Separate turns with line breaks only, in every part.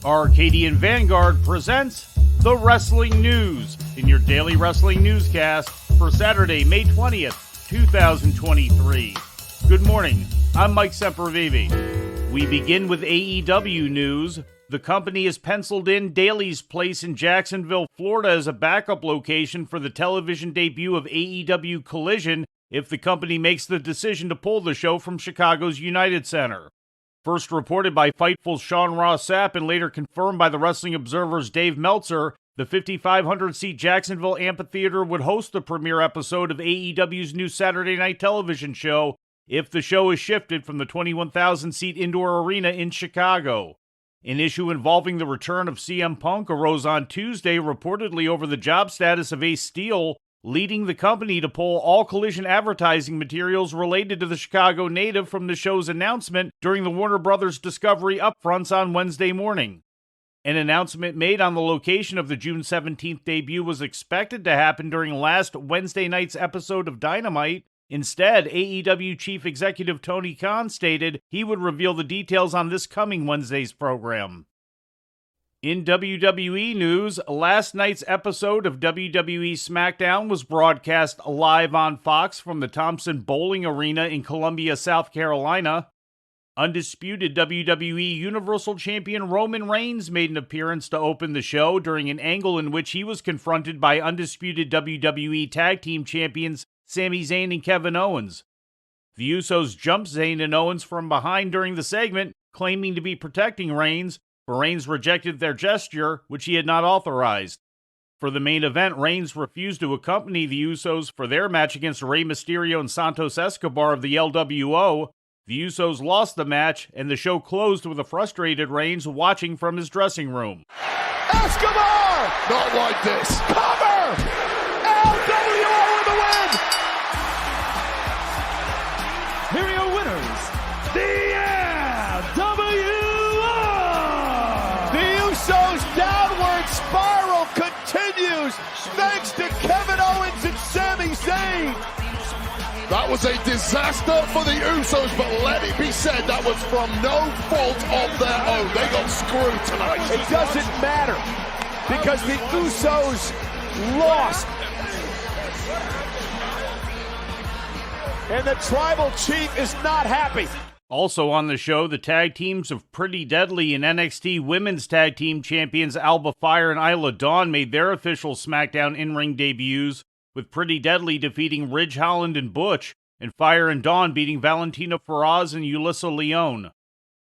Arcadian Vanguard presents The Wrestling News in your daily wrestling newscast for Saturday, May 20th, 2023. Good morning, I'm Mike Sempervive. We begin with AEW news. The company has penciled in Daly's Place in Jacksonville, Florida as a backup location for the television debut of AEW Collision if the company makes the decision to pull the show from Chicago's United Center. First reported by Fightful's Sean Ross Sapp and later confirmed by the Wrestling Observer's Dave Meltzer, the 5,500-seat Jacksonville Amphitheater would host the premiere episode of AEW's new Saturday night television show if the show is shifted from the 21,000-seat indoor arena in Chicago. An issue involving the return of CM Punk arose on Tuesday, reportedly over the job status of Ace Steel, leading the company to pull all Collision advertising materials related to the Chicago native from the show's announcement during the Warner Brothers Discovery upfronts on Wednesday morning. An announcement made on the location of the June 17th debut was expected to happen during last Wednesday night's episode of Dynamite. Instead, AEW Chief Executive Tony Khan stated he would reveal the details on this coming Wednesday's program. In WWE news, last night's episode of WWE Smackdown was broadcast live on Fox from the Thompson Bowling Arena in Columbia, South Carolina. Undisputed WWE Universal Champion Roman Reigns made an appearance to open the show during an angle in which he was confronted by undisputed WWE Tag Team Champions Sami Zayn and Kevin Owens. The Usos jumped Zayn and Owens from behind during the segment, claiming to be protecting Reigns, but Reigns rejected their gesture, which he had not authorized. For the main event, Reigns refused to accompany the Usos for their match against Rey Mysterio and Santos Escobar of the LWO. The Usos lost the match, and the show closed with a frustrated Reigns watching from his dressing room.
Escobar! Not like this. Cover! LWO with the win! Here are your winners, the downward spiral continues thanks to Kevin Owens and Sami Zayn. That was a disaster for the Usos, but let it be said that was from no fault of their own. They got screwed tonight. It doesn't matter because the Usos lost. And the tribal chief is not happy.
Also on the show, the tag teams of Pretty Deadly and NXT Women's Tag Team Champions Alba Fire and Isla Dawn made their official SmackDown in-ring debuts, with Pretty Deadly defeating Ridge Holland and Butch, and Fire and Dawn beating Valentina Feroz and Yulissa Leone.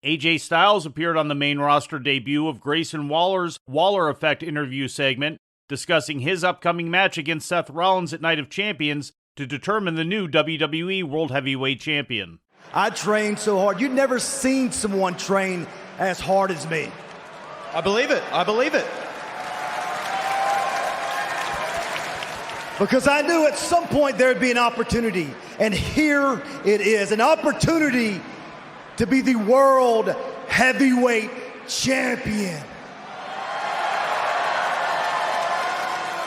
AJ Styles appeared on the main roster debut of Grayson Waller's Waller Effect interview segment, discussing his upcoming match against Seth Rollins at Night of Champions to determine the new WWE World Heavyweight Champion.
I trained so hard. You've never seen someone train as hard as me.
I believe it. I believe it.
Because I knew at some point there'd be an opportunity. And here it is, an opportunity to be the World Heavyweight Champion.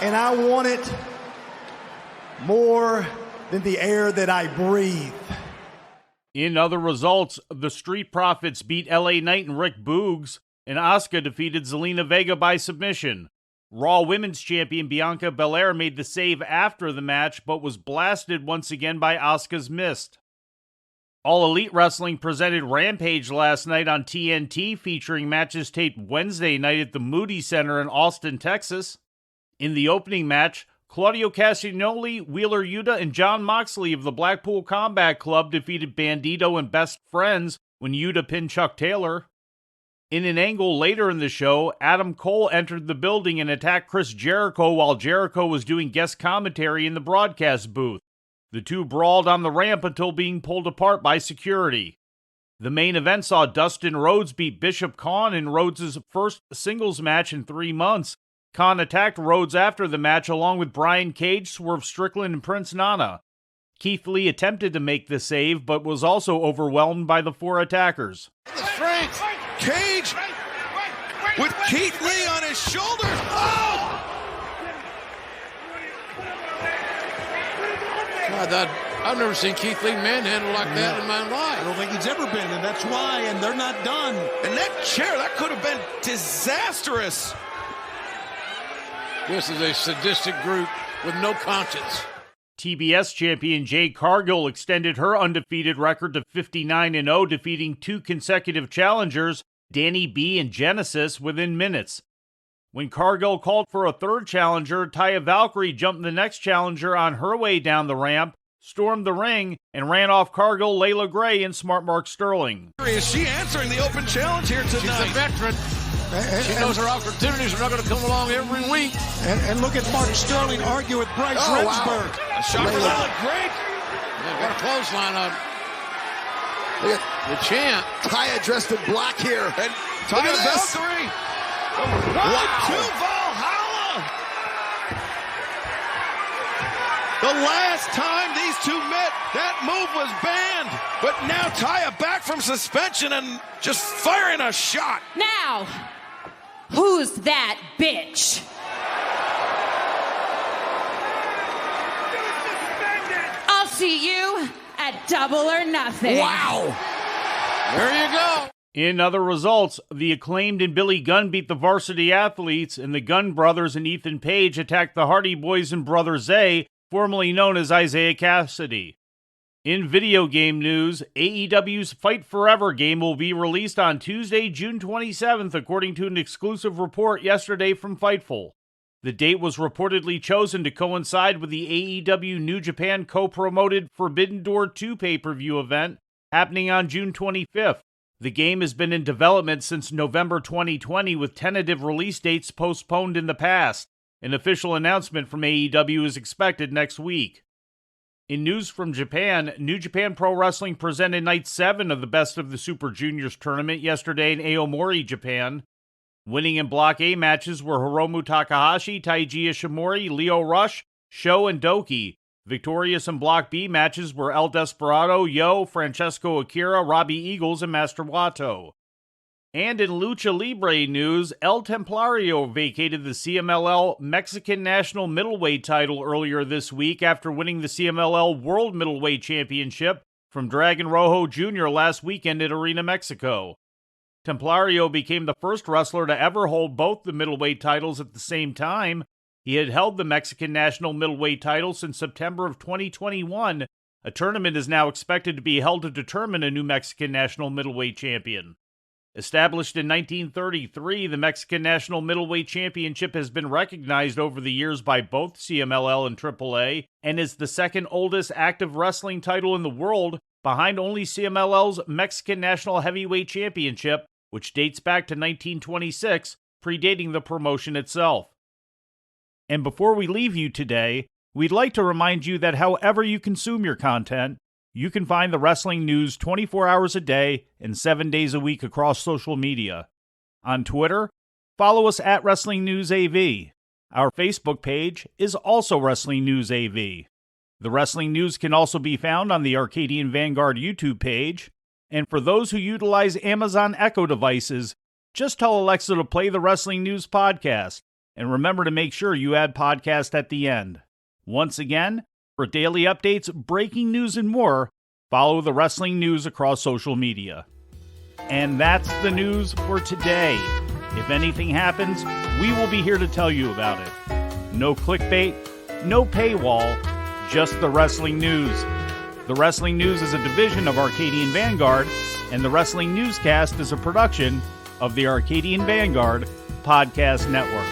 And I want it more than the air that I breathe.
In other results, the Street Profits beat LA Knight and Rick Boogs, and Asuka defeated Zelina Vega by submission. Raw Women's Champion Bianca Belair made the save after the match, but was blasted once again by Asuka's Mist. All Elite Wrestling presented Rampage last night on TNT, featuring matches taped Wednesday night at the Moody Center in Austin, Texas. In the opening match, Claudio Castagnoli, Wheeler Yuta, and Jon Moxley of the Blackpool Combat Club defeated Bandito and Best Friends when Yuta pinned Chuck Taylor. In an angle later in the show, Adam Cole entered the building and attacked Chris Jericho while Jericho was doing guest commentary in the broadcast booth. The two brawled on the ramp until being pulled apart by security. The main event saw Dustin Rhodes beat Bishop Kaun in Rhodes' first singles match in 3 months. Khan attacked Rhodes after the match along with Brian Cage, Swerve Strickland, and Prince Nana. Keith Lee attempted to make the save, but was also overwhelmed by the 4 attackers.
The strength. Cage with Keith Lee on his shoulders. Oh! God, that
I've never seen Keith Lee manhandled like that in my life.
I don't think he's ever been, and that's why, and they're not done.
And that chair, that could have been disastrous.
This is a sadistic group with no conscience.
TBS champion Jade Cargill extended her undefeated record to 59-0, defeating 2 consecutive challengers, Danny B and Genesis, within minutes. When Cargill called for a third challenger, Taya Valkyrie jumped the next challenger on her way down the ramp, stormed the ring, and ran off Cargill, Layla Gray, and Smart Mark Sterling.
Is she answering the open challenge here tonight?
She's a veteran. She knows her opportunities are not going to come along every week.
And look at Mark Sterling argue with Bryce Remsburg.
A shot for Layla Gray.
They've got a clothesline on. Look at the champ.
Taya dressed in black here.
And Taya Valkyrie. Wow. To Valhalla. The last time these two met, that move was banned. But now Taya back from suspension and just firing a shot.
Now, who's that bitch? I'll see you at Double or Nothing.
Wow.
There you go.
In other results, the Acclaimed and Billy Gunn beat the Varsity Athletes, and the Gunn brothers and Ethan Page attacked the Hardy Boys and Brother Zay, formerly known as Isaiah Cassidy. In video game news, AEW's Fight Forever game will be released on Tuesday, June 27th, according to an exclusive report yesterday from Fightful. The date was reportedly chosen to coincide with the AEW New Japan co-promoted Forbidden Door 2 pay-per-view event happening on June 25th. The game has been in development since November 2020, with tentative release dates postponed in the past. An official announcement from AEW is expected next week. In news from Japan, New Japan Pro Wrestling presented Night 7 of the Best of the Super Juniors tournament yesterday in Aomori, Japan. Winning in Block A matches were Hiromu Takahashi, Taiji Ishimori, Lio Rush, Sho, and Doki. Victorious in Block B matches were El Desperado, Yo, Francesco Akira, Robbie Eagles, and Master Wato. And in Lucha Libre news, El Templario vacated the CMLL Mexican National Middleweight title earlier this week after winning the CMLL World Middleweight Championship from Dragon Rojo Jr. last weekend at Arena Mexico. Templario became the first wrestler to ever hold both the middleweight titles at the same time. He had held the Mexican National Middleweight title since September of 2021. A tournament is now expected to be held to determine a new Mexican National Middleweight champion. Established in 1933, the Mexican National Middleweight Championship has been recognized over the years by both CMLL and AAA, and is the second oldest active wrestling title in the world, behind only CMLL's Mexican National Heavyweight Championship, which dates back to 1926, predating the promotion itself. And before we leave you today, we'd like to remind you that however you consume your content, you can find the wrestling news 24 hours a day and 7 days a week across social media. On Twitter, follow us at Wrestling News AV. Our Facebook page is also Wrestling News AV. The Wrestling News can also be found on the Arcadian Vanguard YouTube page. And for those who utilize Amazon Echo devices, just tell Alexa to play the Wrestling News podcast. And remember to make sure you add podcast at the end. Once again, for daily updates, breaking news, and more, follow the Wrestling News across social media. And that's the news for today. If anything happens, we will be here to tell you about it. No clickbait, no paywall, just the Wrestling News. The Wrestling News is a division of Arcadian Vanguard, and the Wrestling Newscast is a production of the Arcadian Vanguard Podcast Network.